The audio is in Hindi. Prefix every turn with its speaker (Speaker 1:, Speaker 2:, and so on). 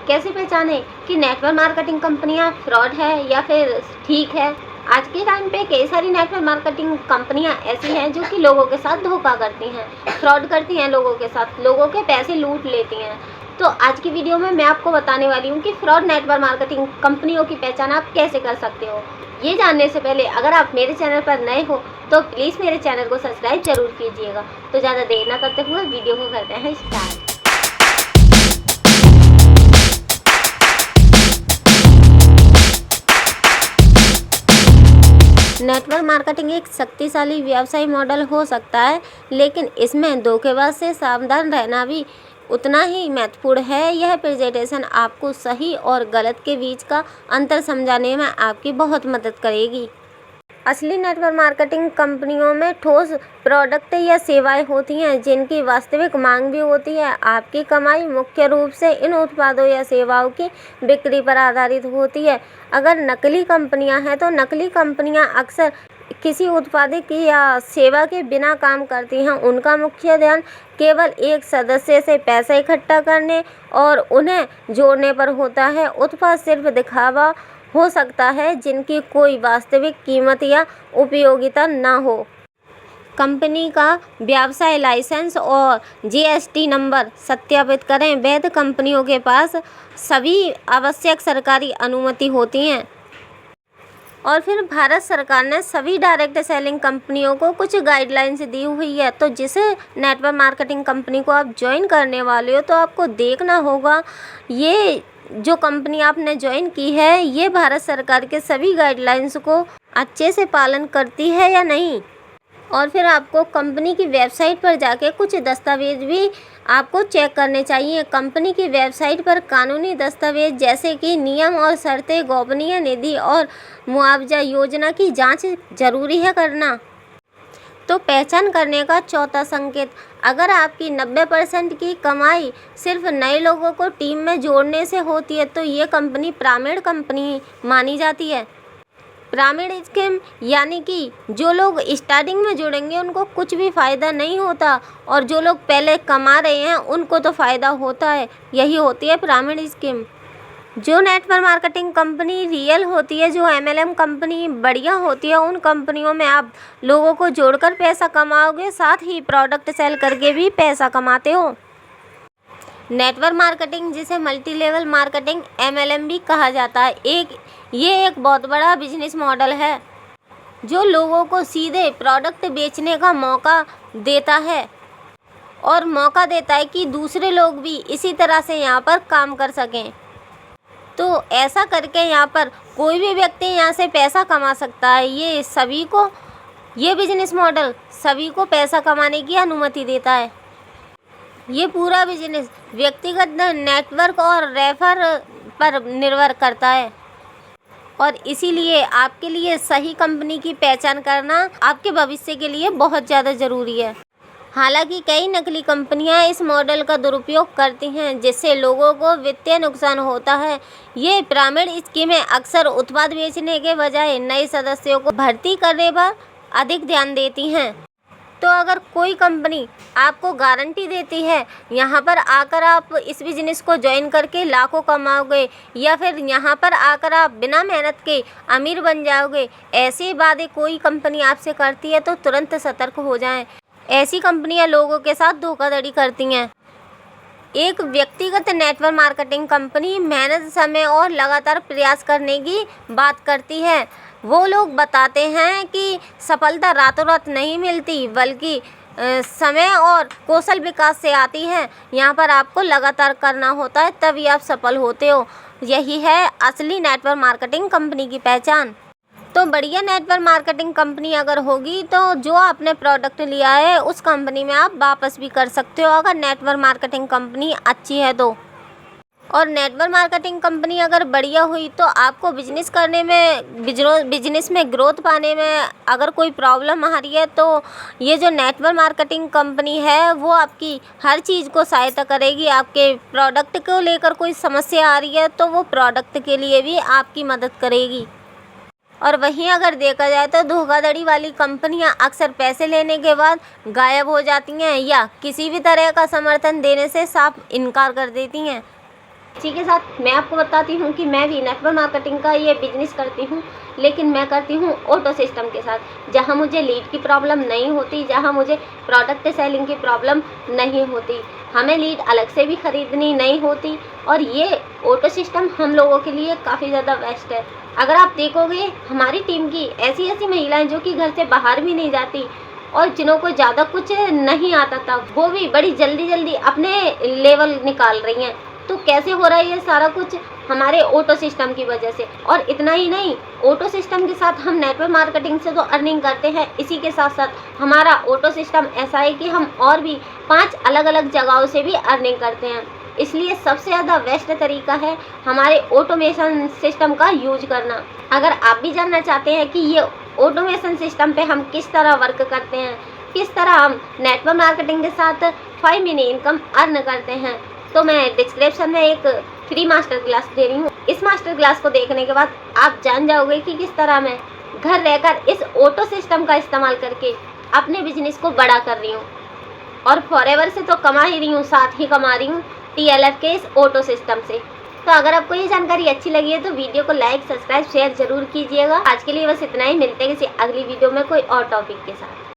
Speaker 1: कैसे पहचानें कि नेटवर्क मार्केटिंग कंपनियां फ्रॉड है या फिर ठीक है। आज के टाइम पे कई सारी नेटवर्क मार्केटिंग कंपनियां ऐसी हैं जो कि लोगों के साथ धोखा करती हैं, फ्रॉड करती हैं, लोगों के साथ लोगों के पैसे लूट लेती हैं। तो आज की वीडियो में मैं आपको बताने वाली हूँ कि फ्रॉड नेटवर्क मार्केटिंग कंपनियों की पहचान आप कैसे कर सकते हो। ये जानने से पहले अगर आप मेरे चैनल पर नए हो तो प्लीज़ मेरे चैनल को सब्सक्राइब जरूर कीजिएगा। तो ज़्यादा देर ना करते हुए वीडियो को करते हैं स्टार्ट। नेटवर्क मार्केटिंग एक शक्तिशाली व्यवसाय मॉडल हो सकता है, लेकिन इसमें धोखेबाज से सावधान रहना भी उतना ही महत्वपूर्ण है। यह प्रेजेंटेशन आपको सही और गलत के बीच का अंतर समझाने में आपकी बहुत मदद करेगी। असली नेटवर्क मार्केटिंग कंपनियों में ठोस प्रोडक्ट या सेवाएं होती हैं जिनकी वास्तविक मांग भी होती है। आपकी कमाई मुख्य रूप से इन उत्पादों या सेवाओं की बिक्री पर आधारित होती है। अगर नकली कंपनियां हैं तो नकली कंपनियां अक्सर किसी उत्पाद की या सेवा के बिना काम करती हैं। उनका मुख्य ध्यान केवल एक सदस्य से पैसा इकट्ठा करने और उन्हें जोड़ने पर होता है। उत्पाद सिर्फ दिखावा हो सकता है जिनकी कोई वास्तविक कीमत या उपयोगिता न हो। कंपनी का व्यवसाय लाइसेंस और जीएसटी नंबर सत्यापित करें। वैध कंपनियों के पास सभी आवश्यक सरकारी अनुमति होती हैं। और फिर भारत सरकार ने सभी डायरेक्ट सेलिंग कंपनियों को कुछ गाइडलाइंस दी हुई है। तो जिस नेटवर्क मार्केटिंग कंपनी को आप ज्वाइन करने वाले हो तो आपको देखना होगा ये जो कंपनी आपने ज्वाइन की है ये भारत सरकार के सभी गाइडलाइंस को अच्छे से पालन करती है या नहीं। और फिर आपको कंपनी की वेबसाइट पर जाके कुछ दस्तावेज भी आपको चेक करने चाहिए। कंपनी की वेबसाइट पर कानूनी दस्तावेज जैसे कि नियम और शर्तें, गोपनीय निधि और मुआवजा योजना की जांच जरूरी है करना। तो पहचान करने का चौथा संकेत, अगर आपकी 90% की कमाई सिर्फ नए लोगों को टीम में जोड़ने से होती है तो ये कंपनी पिरामिड कंपनी मानी जाती है। पिरामिड स्कीम यानी कि जो लोग स्टार्टिंग में जुड़ेंगे उनको कुछ भी फ़ायदा नहीं होता और जो लोग पहले कमा रहे हैं उनको तो फ़ायदा होता है। यही होती है पिरामिड स्कीम। जो नेटवर्क मार्केटिंग कंपनी रियल होती है, जो एमएलएम कंपनी बढ़िया होती है, उन कंपनियों में आप लोगों को जोड़कर पैसा कमाओगे, साथ ही प्रोडक्ट सेल करके भी पैसा कमाते हो। नेटवर्क मार्केटिंग जिसे मल्टी लेवल मार्केटिंग एमएलएम भी कहा जाता है, ये एक बहुत बड़ा बिजनेस मॉडल है जो लोगों को सीधे प्रोडक्ट बेचने का मौका देता है और मौका देता है कि दूसरे लोग भी इसी तरह से यहाँ पर काम कर सकें। तो ऐसा करके यहाँ पर कोई भी व्यक्ति यहाँ से पैसा कमा सकता है। ये बिजनेस मॉडल सभी को पैसा कमाने की अनुमति देता है। ये पूरा बिजनेस व्यक्तिगत नेटवर्क और रेफर पर निर्भर करता है और इसीलिए आपके लिए सही कंपनी की पहचान करना आपके भविष्य के लिए बहुत ज़्यादा ज़रूरी है। हालांकि कई नकली कंपनियां इस मॉडल का दुरुपयोग करती हैं जिससे लोगों को वित्तीय नुकसान होता है। ये पिरामिड स्कीमें अक्सर उत्पाद बेचने के बजाय नए सदस्यों को भर्ती करने पर अधिक ध्यान देती हैं। तो अगर कोई कंपनी आपको गारंटी देती है यहाँ पर आकर आप इस बिज़नेस को ज्वाइन करके लाखों कमाओगे या फिर यहाँ पर आकर आप बिना मेहनत के अमीर बन जाओगे, ऐसे वादे कोई कंपनी आपसे करती है तो तुरंत सतर्क हो जाएं। ऐसी कंपनियां लोगों के साथ धोखाधड़ी करती हैं। एक व्यक्तिगत नेटवर्क मार्केटिंग कंपनी मेहनत, समय और लगातार प्रयास करने की बात करती है। वो लोग बताते हैं कि सफलता रातों रात नहीं मिलती बल्कि समय और कौशल विकास से आती है। यहाँ पर आपको लगातार करना होता है तभी आप सफल होते हो। यही है असली नेटवर्क मार्केटिंग कंपनी की पहचान। तो बढ़िया नेटवर्क मार्केटिंग कंपनी अगर होगी तो जो आपने प्रोडक्ट लिया है उस कंपनी में आप वापस भी कर सकते हो अगर नेटवर्क मार्केटिंग कंपनी अच्छी है तो। और नेटवर्क मार्केटिंग कंपनी अगर बढ़िया हुई तो आपको बिजनेस करने में, बिजनेस में ग्रोथ पाने में अगर कोई प्रॉब्लम आ रही है तो ये जो नेटवर्क मार्केटिंग कंपनी है वो आपकी हर चीज़ को सहायता करेगी। आपके प्रोडक्ट को लेकर कोई समस्या आ रही है तो वो प्रोडक्ट के लिए भी आपकी मदद करेगी। और वहीं अगर देखा जाए तो धोखाधड़ी वाली कंपनियां अक्सर पैसे लेने के बाद गायब हो जाती हैं या किसी भी तरह का समर्थन देने से साफ इनकार कर देती हैं। इसी के साथ मैं आपको बताती हूँ कि मैं भी नेटवर्क मार्केटिंग का ये बिजनेस करती हूँ, लेकिन मैं करती हूँ ऑटो सिस्टम के साथ, जहाँ मुझे लीड की प्रॉब्लम नहीं होती, जहाँ मुझे प्रोडक्ट सेलिंग की प्रॉब्लम नहीं होती, हमें लीड अलग से भी खरीदनी नहीं होती। और ये ऑटो सिस्टम हम लोगों के लिए काफ़ी ज़्यादा बेस्ट है। अगर आप देखोगे हमारी टीम की ऐसी ऐसी महिलाएं जो कि घर से बाहर भी नहीं जाती और जिन्हों को ज़्यादा कुछ नहीं आता था, वो भी बड़ी जल्दी जल्दी अपने लेवल निकाल रही हैं। तो कैसे हो रहा है ये सारा कुछ? हमारे ऑटो सिस्टम की वजह से। और इतना ही नहीं, ऑटो सिस्टम के साथ हम नेटवर्क मार्केटिंग से तो अर्निंग करते हैं, इसी के साथ साथ हमारा ऑटो सिस्टम ऐसा है कि हम और भी 5 अलग अलग जगहों से भी अर्निंग करते हैं। इसलिए सबसे ज़्यादा बेस्ट तरीका है हमारे ऑटोमेशन सिस्टम का यूज करना। अगर आप भी जानना चाहते हैं कि ये ऑटोमेशन सिस्टम पे हम किस तरह वर्क करते हैं, किस तरह हम नेटवर्क मार्केटिंग के साथ 5 मिनी इनकम अर्न करते हैं, तो मैं डिस्क्रिप्शन में एक फ्री मास्टर क्लास दे रही हूँ। इस मास्टर क्लास को देखने के बाद आप जान जाओगे कि किस तरह मैं घर रहकर इस ऑटो सिस्टम का इस्तेमाल करके अपने बिजनेस को बड़ा कर रही हूँ। और फॉरएवर से तो कमा ही रही हूँ, साथ ही कमा रही हूँ TLF के इस ऑटो सिस्टम से। तो अगर आपको ये जानकारी अच्छी लगी है तो वीडियो को लाइक, सब्सक्राइब, शेयर जरूर कीजिएगा। आज के लिए बस इतना ही, मिलते हैं किसी अगली वीडियो में कोई और टॉपिक के साथ।